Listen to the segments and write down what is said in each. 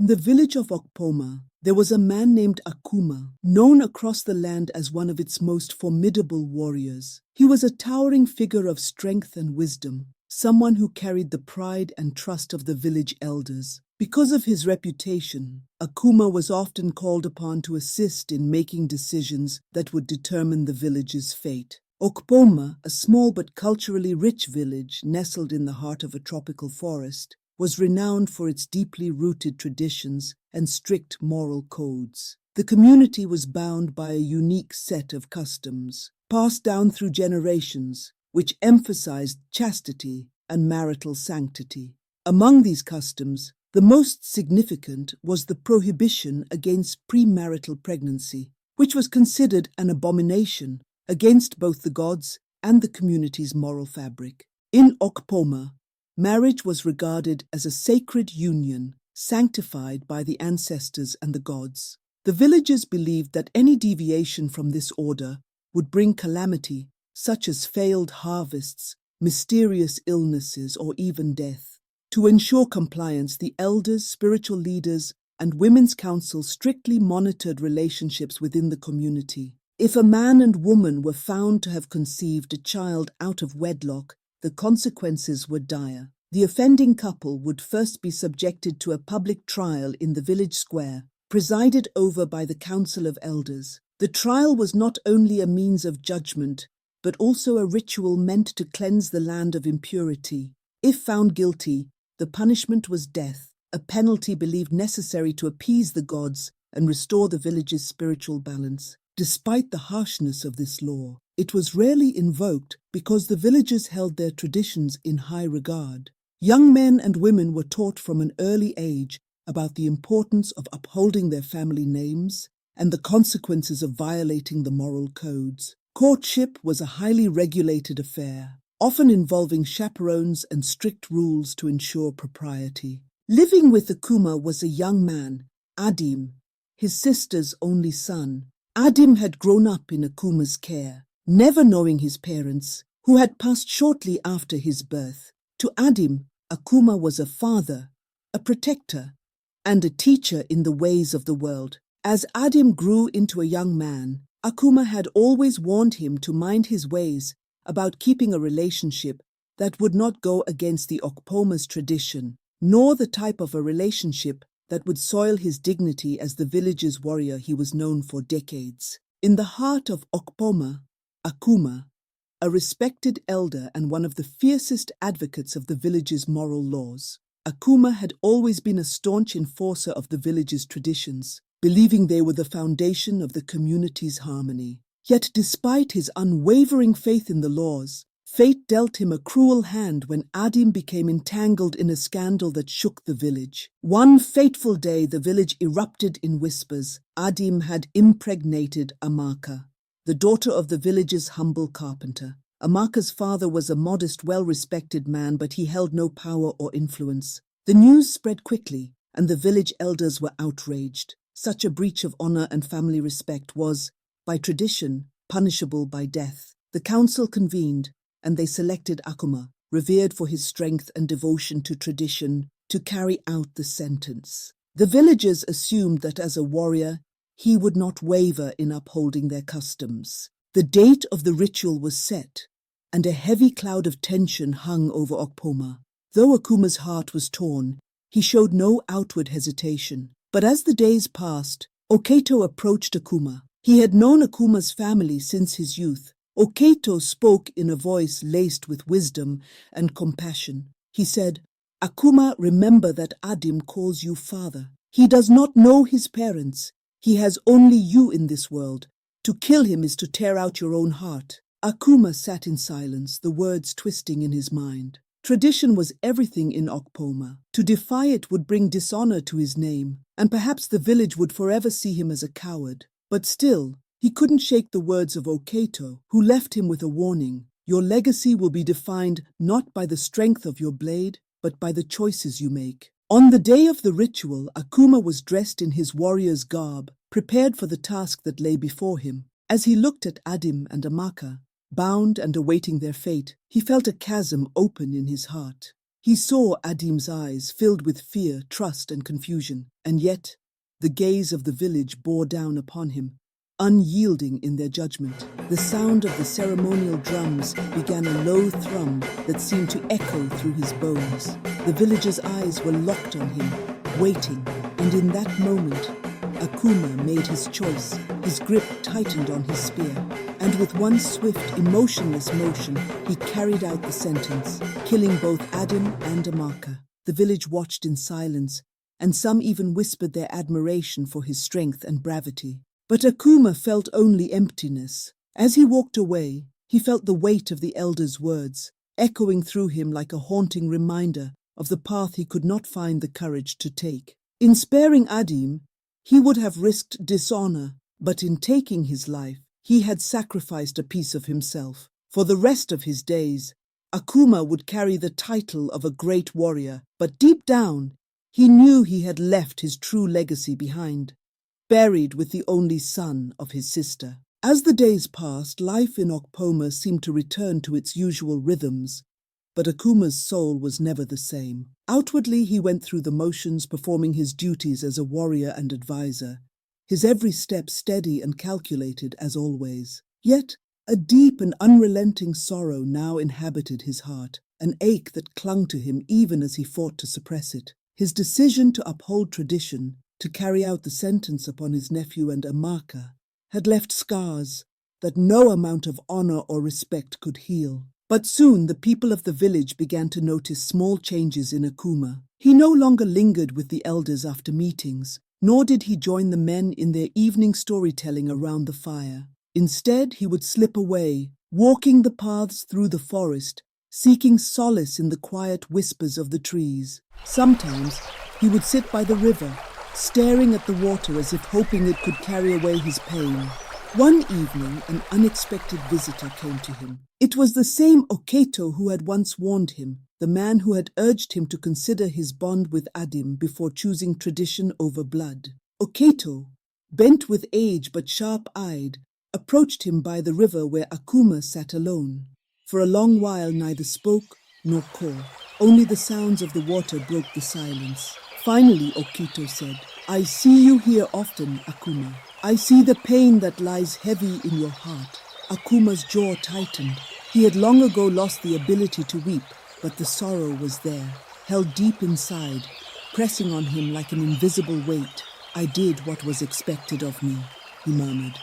In the village of Okpoma, there was a man named Akuma, known across the land as one of its most formidable warriors. He was a towering figure of strength and wisdom, someone who carried the pride and trust of the village elders. Because of his reputation, Akuma was often called upon to assist in making decisions that would determine the village's fate. Okpoma, a small but culturally rich village nestled in the heart of a tropical forest, was renowned for its deeply rooted traditions and strict moral codes. The community was bound by a unique set of customs, passed down through generations, which emphasized chastity and marital sanctity. Among these customs, the most significant was the prohibition against premarital pregnancy, which was considered an abomination against both the gods and the community's moral fabric. In Okpoma, marriage was regarded as a sacred union, sanctified by the ancestors and the gods. The villagers believed that any deviation from this order would bring calamity, such as failed harvests, mysterious illnesses, or even death. To ensure compliance, the elders, spiritual leaders, and women's councils strictly monitored relationships within the community. If a man and woman were found to have conceived a child out of wedlock, the consequences were dire. The offending couple would first be subjected to a public trial in the village square, presided over by the council of elders. The trial was not only a means of judgment, but also a ritual meant to cleanse the land of impurity. If found guilty, the punishment was death, a penalty believed necessary to appease the gods and restore the village's spiritual balance. Despite the harshness of this law, it was rarely invoked because the villagers held their traditions in high regard. Young men and women were taught from an early age about the importance of upholding their family names and the consequences of violating the moral codes. Courtship was a highly regulated affair, often involving chaperones and strict rules to ensure propriety. Living with Akuma was a young man, Adim, his sister's only son. Adim had grown up in Akuma's care, never knowing his parents, who had passed shortly after his birth. To Adim, Akuma was a father, a protector, and a teacher in the ways of the world. As Adim grew into a young man, Akuma had always warned him to mind his ways about keeping a relationship that would not go against the Okpoma's tradition, nor the type of a relationship that would soil his dignity as the village's warrior he was known for decades. In the heart of Okpoma, Akuma, a respected elder and one of the fiercest advocates of the village's moral laws, Akuma had always been a staunch enforcer of the village's traditions, believing they were the foundation of the community's harmony. Yet despite his unwavering faith in the laws, fate dealt him a cruel hand when Adim became entangled in a scandal that shook the village. One fateful day, the village erupted in whispers. Adim had impregnated Amaka, the daughter of the village's humble carpenter. Amaka's father was a modest, well-respected man, but he held no power or influence. The news spread quickly, and the village elders were outraged. Such a breach of honor and family respect was, by tradition, punishable by death. The council convened, and they selected Akuma, revered for his strength and devotion to tradition, to carry out the sentence. The villagers assumed that as a warrior, he would not waver in upholding their customs. The date of the ritual was set, and a heavy cloud of tension hung over Okpoma. Though Akuma's heart was torn, he showed no outward hesitation. But as the days passed, Oketo approached Akuma. He had known Akuma's family since his youth. Oketo spoke in a voice laced with wisdom and compassion. He said, "Akuma, remember that Adim calls you father. He does not know his parents. He has only you in this world. To kill him is to tear out your own heart." Akuma sat in silence, the words twisting in his mind. Tradition was everything in Okpoma. To defy it would bring dishonor to his name, and perhaps the village would forever see him as a coward. But still, he couldn't shake the words of Oketo, who left him with a warning. Your legacy will be defined not by the strength of your blade, but by the choices you make. On the day of the ritual, Akuma was dressed in his warrior's garb, prepared for the task that lay before him. As he looked at Adim and Amaka, bound and awaiting their fate, he felt a chasm open in his heart. He saw Adim's eyes filled with fear, trust, and confusion, and yet the gaze of the village bore down upon him, unyielding in their judgment. The sound of the ceremonial drums began a low thrum that seemed to echo through his bones. The villagers' eyes were locked on him, waiting, and in that moment, Akuma made his choice. His grip tightened on his spear, and with one swift, emotionless motion, he carried out the sentence, killing both Adim and Amaka. The village watched in silence, and some even whispered their admiration for his strength and bravado. But Akuma felt only emptiness. As he walked away, he felt the weight of the elders' words, echoing through him like a haunting reminder of the path he could not find the courage to take. In sparing Adim, he would have risked dishonor, but in taking his life, he had sacrificed a piece of himself. For the rest of his days, Akuma would carry the title of a great warrior, but deep down, he knew he had left his true legacy behind, buried with the only son of his sister. As the days passed, life in Okpoma seemed to return to its usual rhythms, but Akuma's soul was never the same. Outwardly, he went through the motions, performing his duties as a warrior and advisor, his every step steady and calculated as always. Yet, a deep and unrelenting sorrow now inhabited his heart, an ache that clung to him even as he fought to suppress it. His decision to uphold tradition, to carry out the sentence upon his nephew and Amaka, had left scars that no amount of honor or respect could heal. But soon the people of the village began to notice small changes in Akuma. He no longer lingered with the elders after meetings, nor did he join the men in their evening storytelling around the fire. Instead, he would slip away, walking the paths through the forest, seeking solace in the quiet whispers of the trees. Sometimes he would sit by the river, staring at the water as if hoping it could carry away his pain. One evening, an unexpected visitor came to him. It was the same Oketo who had once warned him, the man who had urged him to consider his bond with Adim before choosing tradition over blood. Oketo, bent with age but sharp-eyed, approached him by the river where Akuma sat alone. For a long while neither spoke nor called. Only the sounds of the water broke the silence. Finally, Oketo said, "I see you here often, Akuma. I see the pain that lies heavy in your heart." Akuma's jaw tightened. He had long ago lost the ability to weep, but the sorrow was there, held deep inside, pressing on him like an invisible weight. "I did what was expected of me," he murmured,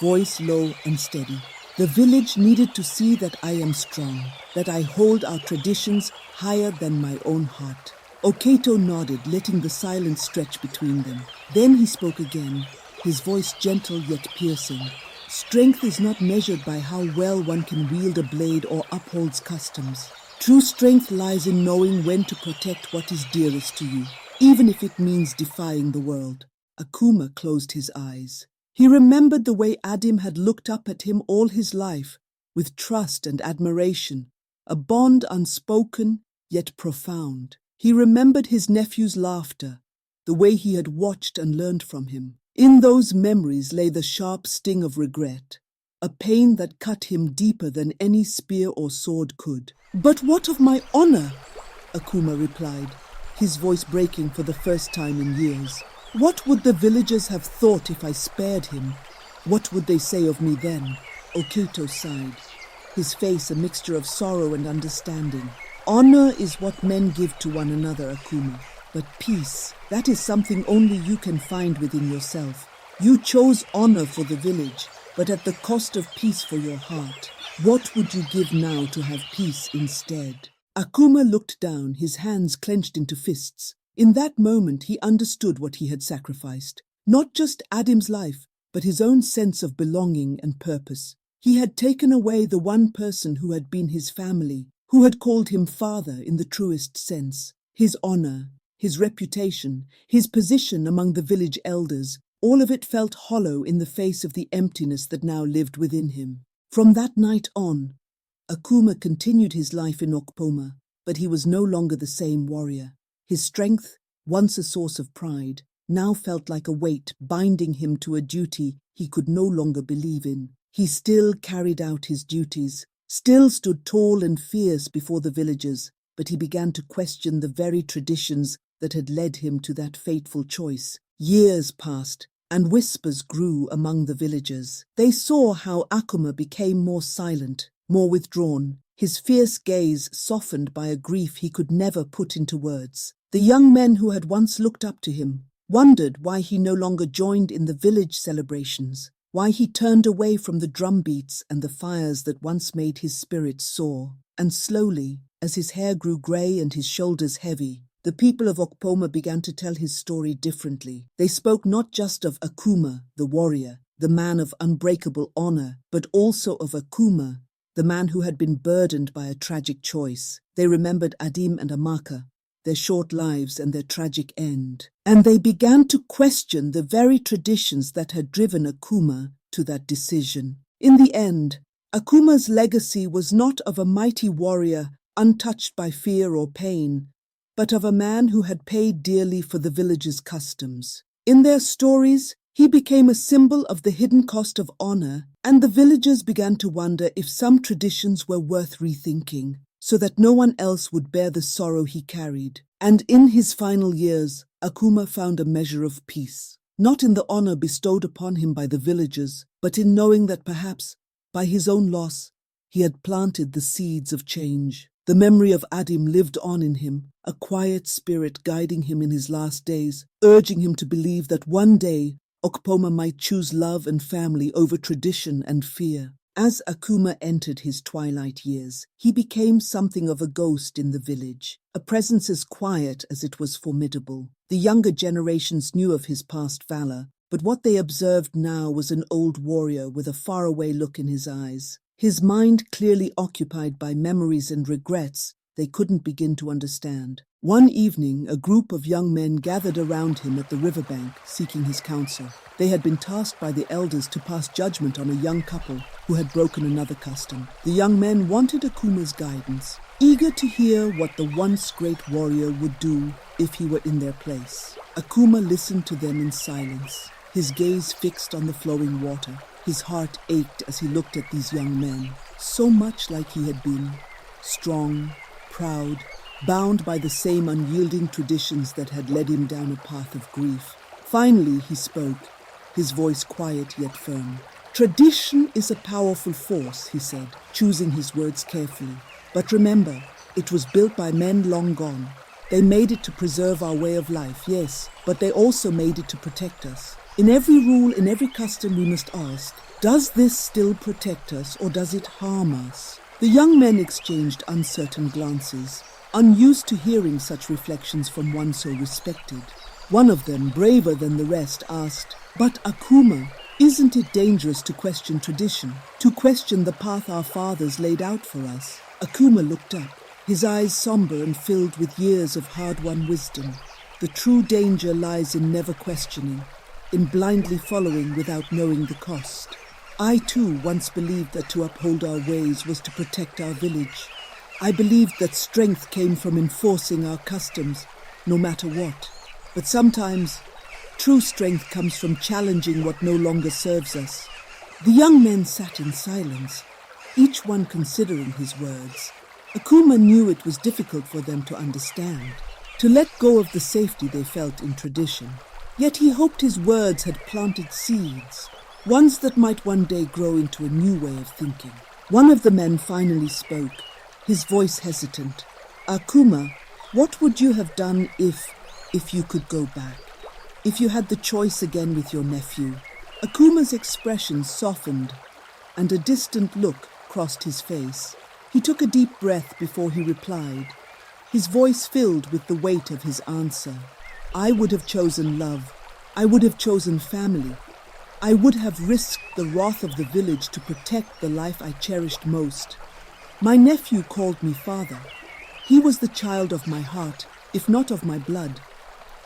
voice low and steady. "The village needed to see that I am strong, that I hold our traditions higher than my own heart." Oketo nodded, letting the silence stretch between them. Then he spoke again, his voice gentle yet piercing. "Strength is not measured by how well one can wield a blade or upholds customs. True strength lies in knowing when to protect what is dearest to you, even if it means defying the world." Akuma closed his eyes. He remembered the way Adim had looked up at him all his life, with trust and admiration, a bond unspoken yet profound. He remembered his nephew's laughter, the way he had watched and learned from him. In those memories lay the sharp sting of regret, a pain that cut him deeper than any spear or sword could. "But what of my honor?" Akuma replied, his voice breaking for the first time in years. "What would the villagers have thought if I spared him? What would they say of me then?" Oketo sighed, his face a mixture of sorrow and understanding. "Honor is what men give to one another, Akuma. But peace, that is something only you can find within yourself. You chose honor for the village, but at the cost of peace for your heart. What would you give now to have peace instead?" Akuma looked down, his hands clenched into fists. In that moment, he understood what he had sacrificed. Not just Adim's life, but his own sense of belonging and purpose. He had taken away the one person who had been his family, who had called him father in the truest sense. His honor, his reputation, his position among the village elders, all of it felt hollow in the face of the emptiness that now lived within him. From that night on, Akuma continued his life in Okpoma, but he was no longer the same warrior. His strength, once a source of pride, now felt like a weight binding him to a duty he could no longer believe in. He still carried out his duties, still stood tall and fierce before the villagers, but he began to question the very traditions that had led him to that fateful choice. Years passed, and whispers grew among the villagers. They saw how Akuma became more silent, more withdrawn, his fierce gaze softened by a grief he could never put into words. The young men who had once looked up to him wondered why he no longer joined in the village celebrations, why he turned away from the drumbeats and the fires that once made his spirit soar. And slowly, as his hair grew grey and his shoulders heavy, the people of Okpoma began to tell his story differently. They spoke not just of Akuma, the warrior, the man of unbreakable honor, but also of Akuma, the man who had been burdened by a tragic choice. They remembered Adim and Amaka, their short lives and their tragic end. And they began to question the very traditions that had driven Akuma to that decision. In the end, Akuma's legacy was not of a mighty warrior untouched by fear or pain, but of a man who had paid dearly for the village's customs. In their stories, he became a symbol of the hidden cost of honor, and the villagers began to wonder if some traditions were worth rethinking, so that no one else would bear the sorrow he carried. And in his final years, Akuma found a measure of peace, not in the honor bestowed upon him by the villagers, but in knowing that perhaps, by his own loss, he had planted the seeds of change. The memory of Adim lived on in him, a quiet spirit guiding him in his last days, urging him to believe that one day Okpoma might choose love and family over tradition and fear. As Akuma entered his twilight years, he became something of a ghost in the village, a presence as quiet as it was formidable. The younger generations knew of his past valor, but what they observed now was an old warrior with a faraway look in his eyes. His mind clearly occupied by memories and regrets they couldn't begin to understand. One evening, a group of young men gathered around him at the riverbank, seeking his counsel. They had been tasked by the elders to pass judgment on a young couple who had broken another custom. The young men wanted Akuma's guidance, eager to hear what the once great warrior would do if he were in their place. Akuma listened to them in silence, his gaze fixed on the flowing water. His heart ached as he looked at these young men, so much like he had been, strong, proud, bound by the same unyielding traditions that had led him down a path of grief. Finally he spoke, his voice quiet yet firm. "Tradition is a powerful force," he said, choosing his words carefully. "But remember, it was built by men long gone. They made it to preserve our way of life, yes, but they also made it to protect us. In every rule, in every custom, we must ask, does this still protect us or does it harm us?" The young men exchanged uncertain glances, unused to hearing such reflections from one so respected. One of them, braver than the rest, asked, "But Akuma, isn't it dangerous to question tradition, to question the path our fathers laid out for us?" Akuma looked up, his eyes somber and filled with years of hard-won wisdom. The true danger lies in never questioning, in blindly following without knowing the cost. I too once believed that to uphold our ways was to protect our village. I believed that strength came from enforcing our customs, no matter what. But sometimes, true strength comes from challenging what no longer serves us. The young men sat in silence, each one considering his words. Akuma knew it was difficult for them to understand, to let go of the safety they felt in tradition. Yet he hoped his words had planted seeds, ones that might one day grow into a new way of thinking. One of the men finally spoke, his voice hesitant. "Akuma, what would you have done if you could go back? If you had the choice again with your nephew?" Akuma's expression softened, and a distant look crossed his face. He took a deep breath before he replied, his voice filled with the weight of his answer. "I would have chosen love. I would have chosen family. I would have risked the wrath of the village to protect the life I cherished most. My nephew called me father. He was the child of my heart, if not of my blood.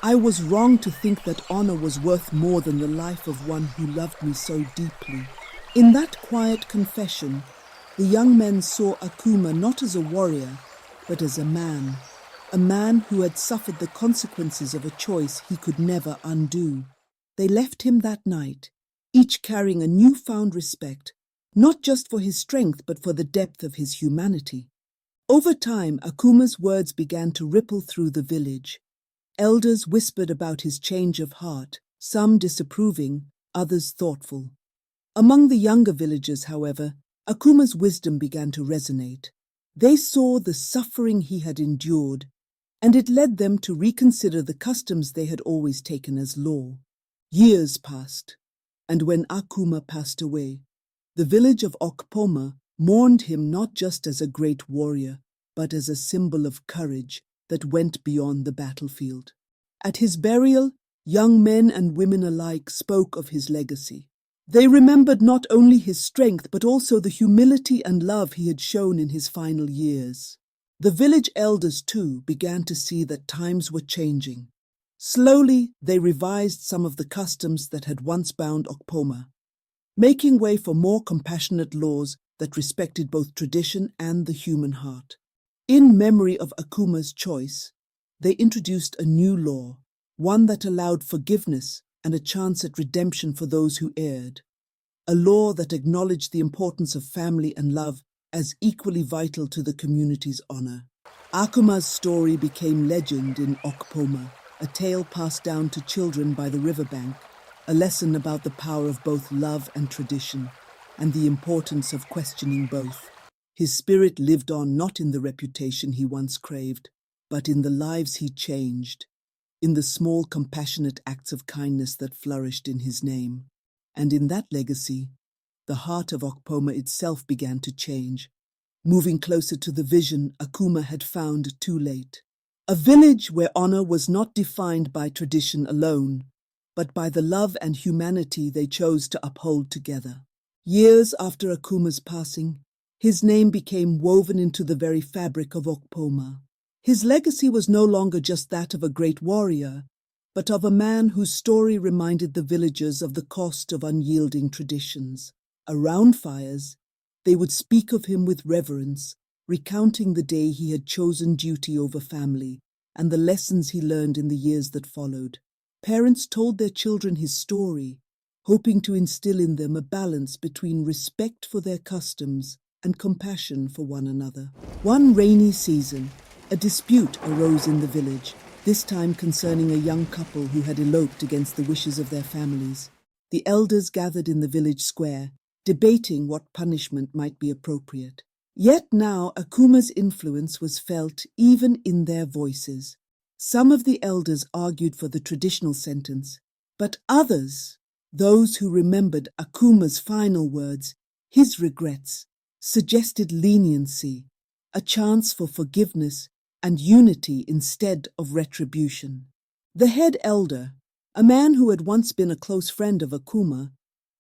I was wrong to think that honor was worth more than the life of one who loved me so deeply." In that quiet confession, the young men saw Akuma not as a warrior, but as a man who had suffered the consequences of a choice he could never undo. They left him that night, each carrying a newfound respect, not just for his strength but for the depth of his humanity. Over time, Akuma's words began to ripple through the village. Elders whispered about his change of heart, some disapproving, others thoughtful. Among the younger villagers, however, Akuma's wisdom began to resonate. They saw the suffering he had endured, and it led them to reconsider the customs they had always taken as law. Years passed, and when Akuma passed away, the village of Okpoma mourned him not just as a great warrior, but as a symbol of courage that went beyond the battlefield. At his burial, young men and women alike spoke of his legacy. They remembered not only his strength, but also the humility and love he had shown in his final years. The village elders, too, began to see that times were changing. Slowly, they revised some of the customs that had once bound Okpoma, making way for more compassionate laws that respected both tradition and the human heart. In memory of Akuma's choice, they introduced a new law, one that allowed forgiveness and a chance at redemption for those who erred. A law that acknowledged the importance of family and love as equally vital to the community's honor. Akuma's story became legend in Okpoma, a tale passed down to children by the riverbank, a lesson about the power of both love and tradition, and the importance of questioning both. His spirit lived on not in the reputation he once craved, but in the lives he changed, in the small compassionate acts of kindness that flourished in his name. And in that legacy, the heart of Okpoma itself began to change, moving closer to the vision Akuma had found too late. A village where honor was not defined by tradition alone, but by the love and humanity they chose to uphold together. Years after Akuma's passing, his name became woven into the very fabric of Okpoma. His legacy was no longer just that of a great warrior, but of a man whose story reminded the villagers of the cost of unyielding traditions. Around fires, they would speak of him with reverence, recounting the day he had chosen duty over family and the lessons he learned in the years that followed. Parents told their children his story, hoping to instill in them a balance between respect for their customs and compassion for one another. One rainy season, a dispute arose in the village, this time concerning a young couple who had eloped against the wishes of their families. The elders gathered in the village square, debating what punishment might be appropriate. Yet now Akuma's influence was felt even in their voices. Some of the elders argued for the traditional sentence, but others, those who remembered Akuma's final words, his regrets, suggested leniency, a chance for forgiveness and unity instead of retribution. The head elder, a man who had once been a close friend of Akuma,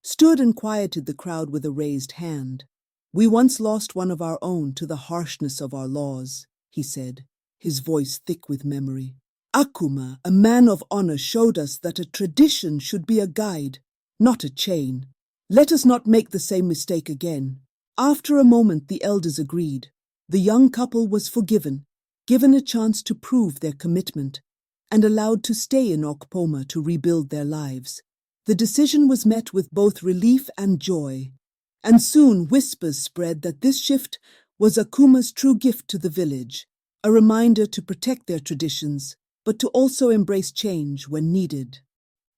stood and quieted the crowd with a raised hand. "We once lost one of our own to the harshness of our laws," he said, his voice thick with memory. "Akuma, a man of honor, showed us that a tradition should be a guide, not a chain. Let us not make the same mistake again." After a moment, the elders agreed. The young couple was forgiven, given a chance to prove their commitment, and allowed to stay in Okpoma to rebuild their lives. The decision was met with both relief and joy, and soon whispers spread that this shift was Akuma's true gift to the village, a reminder to protect their traditions, but to also embrace change when needed.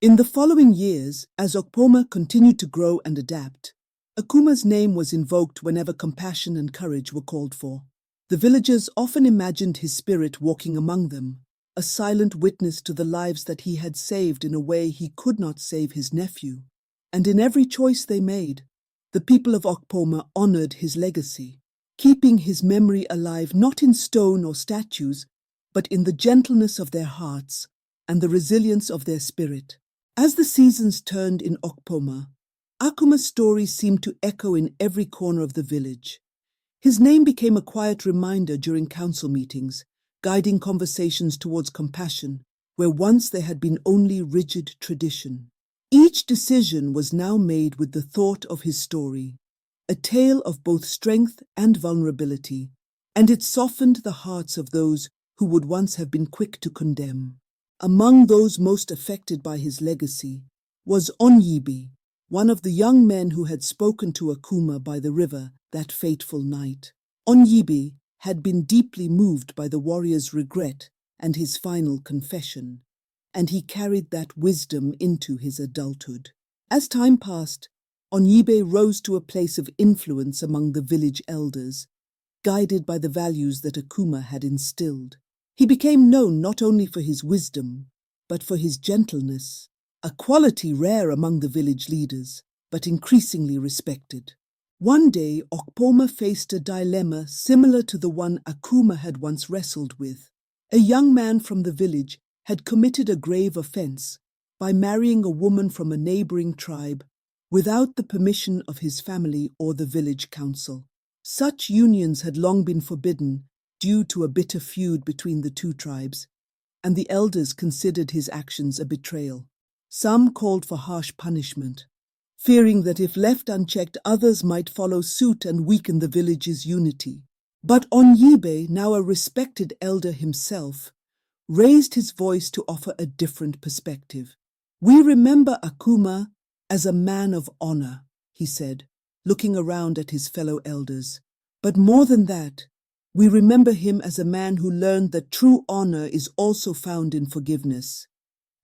In the following years, as Okpoma continued to grow and adapt, Akuma's name was invoked whenever compassion and courage were called for. The villagers often imagined his spirit walking among them, a silent witness to the lives that he had saved in a way he could not save his nephew. And in every choice they made, the people of Okpoma honored his legacy, keeping his memory alive not in stone or statues, but in the gentleness of their hearts and the resilience of their spirit. As the seasons turned in Okpoma, Akuma's story seemed to echo in every corner of the village. His name became a quiet reminder during council meetings, guiding conversations towards compassion, where once there had been only rigid tradition. Each decision was now made with the thought of his story, a tale of both strength and vulnerability, and it softened the hearts of those who would once have been quick to condemn. Among those most affected by his legacy was Onyibi, one of the young men who had spoken to Akuma by the river that fateful night. Onyibi had been deeply moved by the warrior's regret and his final confession, and he carried that wisdom into his adulthood. As time passed, Onyibe rose to a place of influence among the village elders, guided by the values that Akuma had instilled. He became known not only for his wisdom, but for his gentleness, a quality rare among the village leaders, but increasingly respected. One day, Okpoma faced a dilemma similar to the one Akuma had once wrestled with. A young man from the village had committed a grave offense by marrying a woman from a neighboring tribe without the permission of his family or the village council. Such unions had long been forbidden due to a bitter feud between the two tribes, and the elders considered his actions a betrayal. Some called for harsh punishment, fearing that if left unchecked, others might follow suit and weaken the village's unity. But Onyibe, now a respected elder himself, raised his voice to offer a different perspective. "We remember Akuma as a man of honor," he said, looking around at his fellow elders. "But more than that, we remember him as a man who learned that true honor is also found in forgiveness.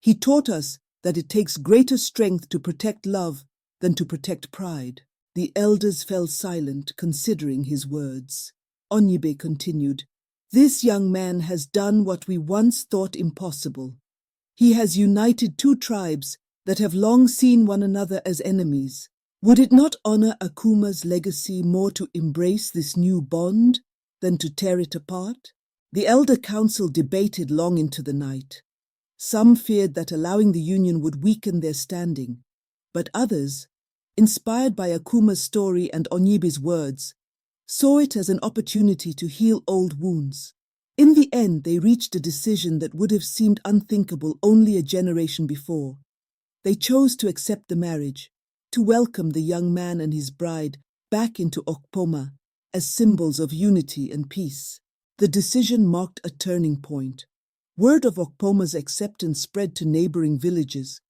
He taught us that it takes greater strength to protect love than to protect pride." The elders fell silent, considering his words. Onyibe continued, "This young man has done what we once thought impossible. He has united two tribes that have long seen one another as enemies. Would it not honor Akuma's legacy more to embrace this new bond than to tear it apart?" The elder council debated long into the night. Some feared that allowing the union would weaken their standing, but others, inspired by Akuma's story and Onyibe's words, saw it as an opportunity to heal old wounds. In the end, they reached a decision that would have seemed unthinkable only a generation before. They chose to accept the marriage, to welcome the young man and his bride back into Okpoma as symbols of unity and peace. The decision marked a turning point. Word of Okpoma's acceptance spread to neighboring villages,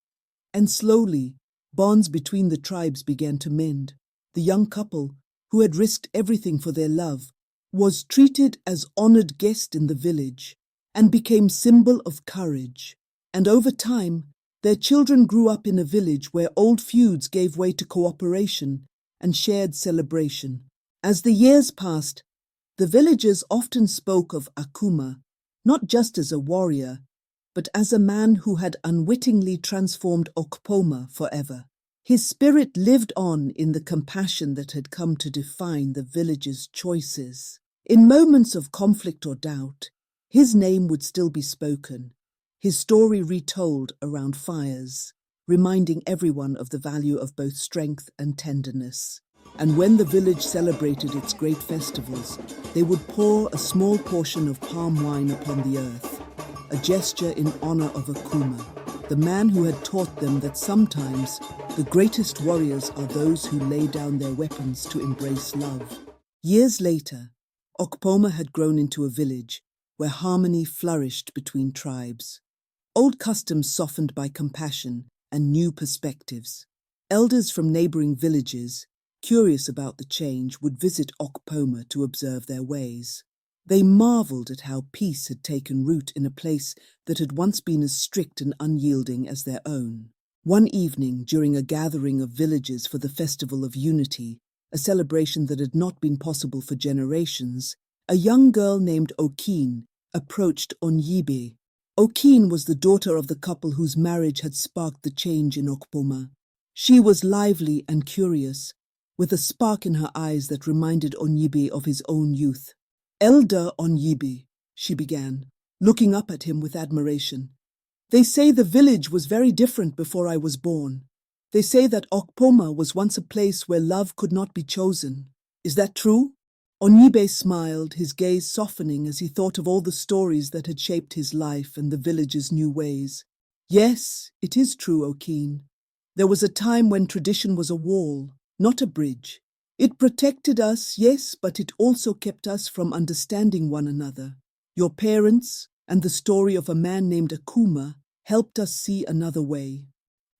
and slowly, bonds between the tribes began to mend. The young couple, who had risked everything for their love, was treated as honored guest in the village and became symbol of courage. And over time, their children grew up in a village where old feuds gave way to cooperation and shared celebration. As the years passed, the villagers often spoke of Akuma not just as a warrior, but as a man who had unwittingly transformed Okpoma forever. His spirit lived on in the compassion that had come to define the village's choices. In moments of conflict or doubt, his name would still be spoken, his story retold around fires, reminding everyone of the value of both strength and tenderness. And when the village celebrated its great festivals, they would pour a small portion of palm wine upon the earth, a gesture in honor of Akuma, the man who had taught them that sometimes the greatest warriors are those who lay down their weapons to embrace love. Years later, Okpoma had grown into a village where harmony flourished between tribes. Old customs softened by compassion and new perspectives. Elders from neighboring villages, curious about the change, would visit Okpoma to observe their ways. They marveled at how peace had taken root in a place that had once been as strict and unyielding as their own. One evening, during a gathering of villagers for the Festival of Unity, a celebration that had not been possible for generations, a young girl named Okin approached Onyibe. Okin was the daughter of the couple whose marriage had sparked the change in Okpoma. She was lively and curious, with a spark in her eyes that reminded Onyibe of his own youth. "Elder Onyibe," she began, looking up at him with admiration. "They say the village was very different before I was born. They say that Okpoma was once a place where love could not be chosen. Is that true?" Onyibe smiled, his gaze softening as he thought of all the stories that had shaped his life and the village's new ways. "Yes, it is true, Okin. There was a time when tradition was a wall, not a bridge. It protected us, yes, but it also kept us from understanding one another. Your parents and the story of a man named Akuma helped us see another way."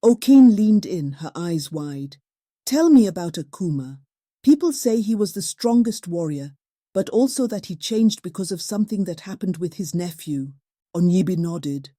Okin leaned in, her eyes wide. "Tell me about Akuma. People say he was the strongest warrior, but also that he changed because of something that happened with his nephew. Onyibe nodded,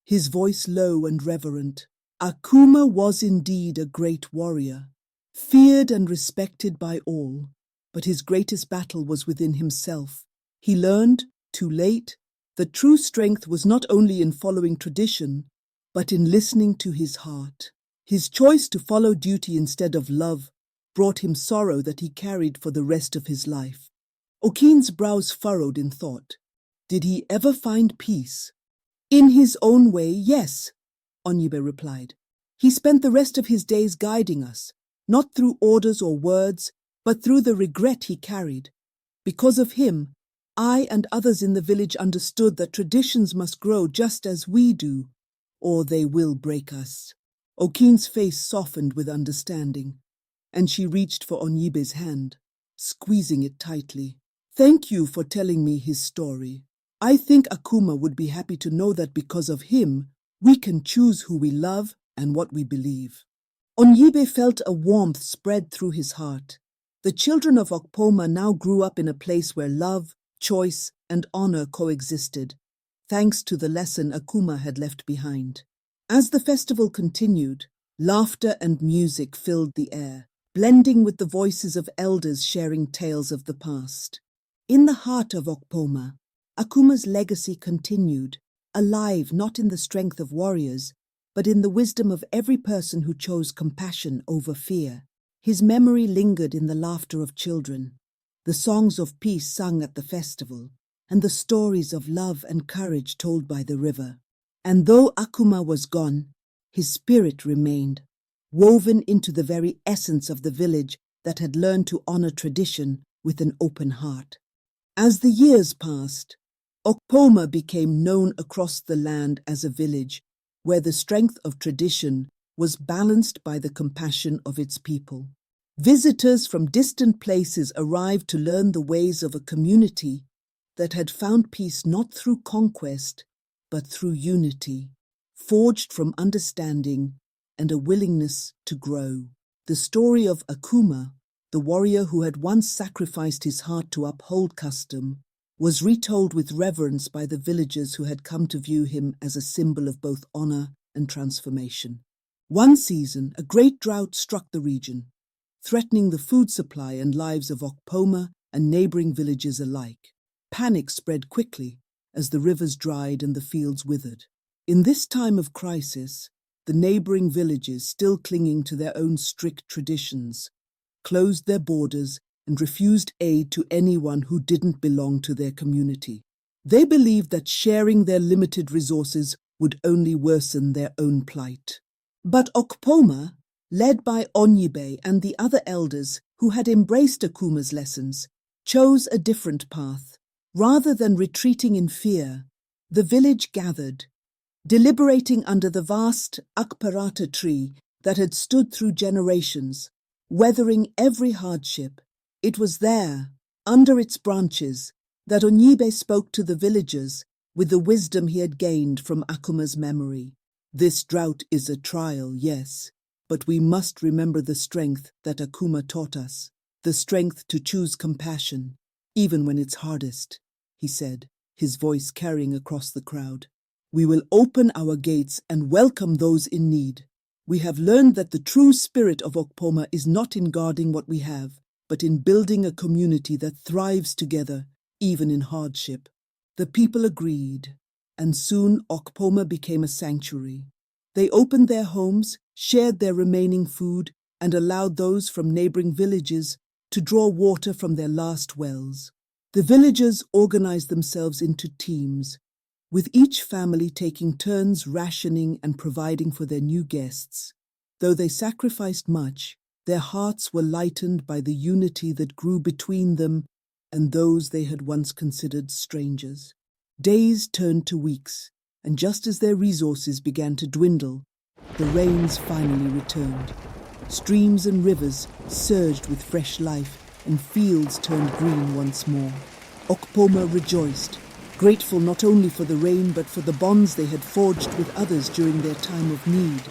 his voice low and reverent. Akuma was indeed a great warrior, feared and respected by all, but his greatest battle was within himself. He learned, too late, that true strength was not only in following tradition, but in listening to his heart. His choice to follow duty instead of love brought him sorrow that he carried for the rest of his life. Okin's brows furrowed in thought. Did he ever find peace? In his own way, yes, Onyibe replied. He spent the rest of his days guiding us, not through orders or words, but through the regret he carried. Because of him, I and others in the village understood that traditions must grow just as we do, or they will break us. Okin's face softened with understanding, and she reached for Onyibe's hand, squeezing it tightly. Thank you for telling me his story. I think Akuma would be happy to know that because of him, we can choose who we love and what we believe. Onyibe felt a warmth spread through his heart. The children of Okpoma now grew up in a place where love, choice, and honor coexisted, thanks to the lesson Akuma had left behind. As the festival continued, laughter and music filled the air, blending with the voices of elders sharing tales of the past. In the heart of Okpoma, Akuma's legacy continued, alive not in the strength of warriors, but in the wisdom of every person who chose compassion over fear. His memory lingered in the laughter of children, the songs of peace sung at the festival, and the stories of love and courage told by the river. And though Akuma was gone, his spirit remained, woven into the very essence of the village that had learned to honor tradition with an open heart. As the years passed, Okpoma became known across the land as a village where the strength of tradition was balanced by the compassion of its people. Visitors from distant places arrived to learn the ways of a community that had found peace not through conquest, but through unity, forged from understanding and a willingness to grow. The story of Akuma, the warrior who had once sacrificed his heart to uphold custom, was retold with reverence by the villagers who had come to view him as a symbol of both honor and transformation. One season, a great drought struck the region, threatening the food supply and lives of Okpoma and neighboring villages alike. Panic spread quickly as the rivers dried and the fields withered. In this time of crisis, the neighboring villages, still clinging to their own strict traditions, closed their borders and refused aid to anyone who didn't belong to their community. They believed that sharing their limited resources would only worsen their own plight. But Okpoma, led by Onyibe and the other elders who had embraced Akuma's lessons, chose a different path. Rather than retreating in fear, the village gathered, deliberating under the vast Akparata tree that had stood through generations, weathering every hardship. It was there, under its branches, that Onyibe spoke to the villagers with the wisdom he had gained from Akuma's memory. This drought is a trial, yes, but we must remember the strength that Akuma taught us, the strength to choose compassion, even when it's hardest, he said, his voice carrying across the crowd. We will open our gates and welcome those in need. We have learned that the true spirit of Okpoma is not in guarding what we have, but in building a community that thrives together, even in hardship. The people agreed, and soon Okpoma became a sanctuary. They opened their homes, shared their remaining food, and allowed those from neighboring villages to draw water from their last wells. The villagers organized themselves into teams, with each family taking turns rationing and providing for their new guests. Though they sacrificed much, their hearts were lightened by the unity that grew between them and those they had once considered strangers. Days turned to weeks, and just as their resources began to dwindle, the rains finally returned. Streams and rivers surged with fresh life, and fields turned green once more. Okpoma rejoiced, grateful not only for the rain but for the bonds they had forged with others during their time of need.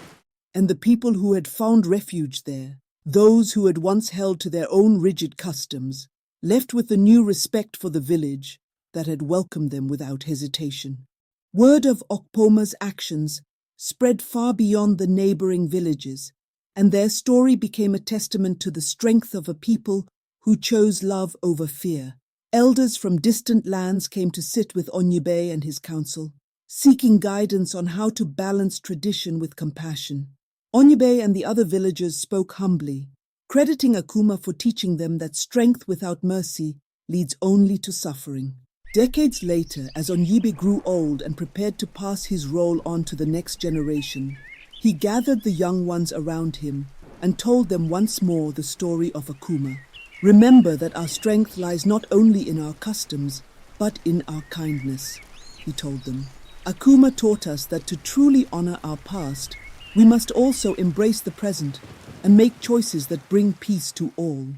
And the people who had found refuge there, those who had once held to their own rigid customs, left with a new respect for the village that had welcomed them without hesitation. Word of Okpoma's actions spread far beyond the neighboring villages, and their story became a testament to the strength of a people who chose love over fear. Elders from distant lands came to sit with Onyibe and his council, seeking guidance on how to balance tradition with compassion. Onyibe and the other villagers spoke humbly, crediting Akuma for teaching them that strength without mercy leads only to suffering. Decades later, as Onyibe grew old and prepared to pass his role on to the next generation, he gathered the young ones around him and told them once more the story of Akuma. Remember that our strength lies not only in our customs, but in our kindness, he told them. Akuma taught us that to truly honor our past, we must also embrace the present and make choices that bring peace to all.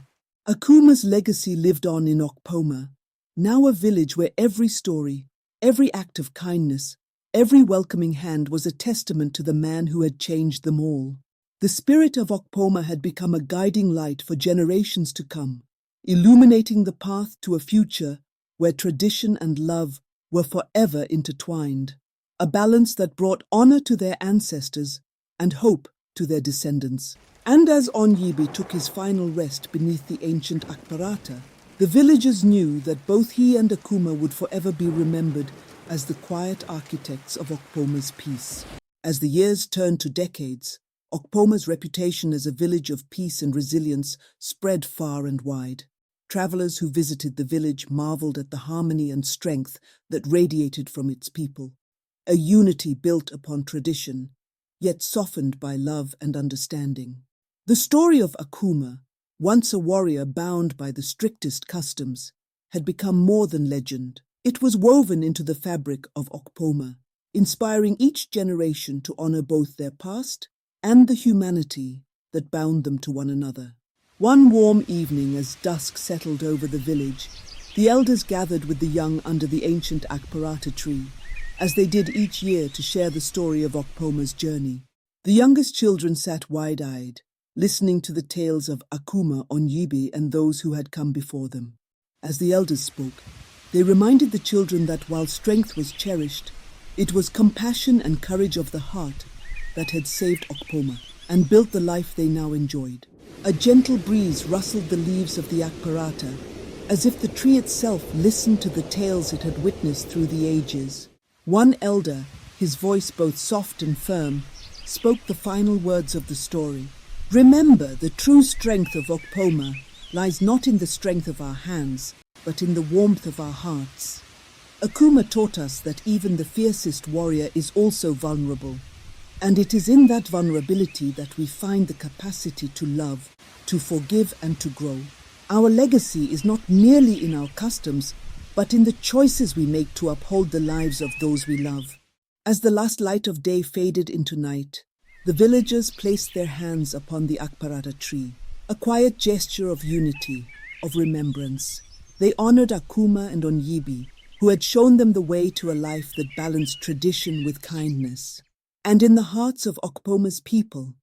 Akuma's legacy lived on in Okpoma, now a village where every story, every act of kindness, every welcoming hand was a testament to the man who had changed them all. The spirit of Okpoma had become a guiding light for generations to come, illuminating the path to a future where tradition and love were forever intertwined, a balance that brought honor to their ancestors and hope to their descendants. And as Onyibe took his final rest beneath the ancient Akparata, the villagers knew that both he and Akuma would forever be remembered as the quiet architects of Okpoma's peace. As the years turned to decades, Okpoma's reputation as a village of peace and resilience spread far and wide. Travelers who visited the village marveled at the harmony and strength that radiated from its people, a unity built upon tradition, yet softened by love and understanding. The story of Akuma, once a warrior bound by the strictest customs, had become more than legend. It was woven into the fabric of Okpoma, inspiring each generation to honor both their past and the humanity that bound them to one another. One warm evening, as dusk settled over the village, the elders gathered with the young under the ancient Akparata tree, as they did each year to share the story of Okpoma's journey. The youngest children sat wide-eyed, listening to the tales of Akuma, Onyibe, and those who had come before them. As the elders spoke, they reminded the children that while strength was cherished, it was compassion and courage of the heart that had saved Okpoma and built the life they now enjoyed. A gentle breeze rustled the leaves of the Akparata, as if the tree itself listened to the tales it had witnessed through the ages. One elder, his voice both soft and firm, spoke the final words of the story. Remember, the true strength of Okpoma lies not in the strength of our hands, but in the warmth of our hearts. Akuma taught us that even the fiercest warrior is also vulnerable, and it is in that vulnerability that we find the capacity to love, to forgive, and to grow. Our legacy is not merely in our customs, but in the choices we make to uphold the lives of those we love. As the last light of day faded into night, the villagers placed their hands upon the Akparata tree, a quiet gesture of unity, of remembrance. They honored Akuma and Onyibe, who had shown them the way to a life that balanced tradition with kindness. And in the hearts of Okpoma's people,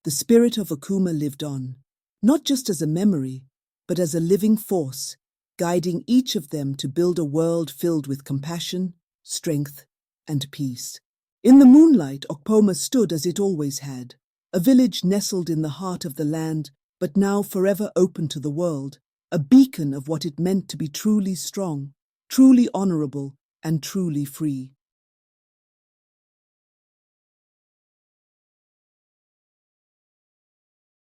the spirit of Akuma lived on, not just as a memory, but as a living force, guiding each of them to build a world filled with compassion, strength, and peace. In the moonlight, Okpoma stood as it always had, a village nestled in the heart of the land, but now forever open to the world, a beacon of what it meant to be truly strong, truly honorable, and truly free.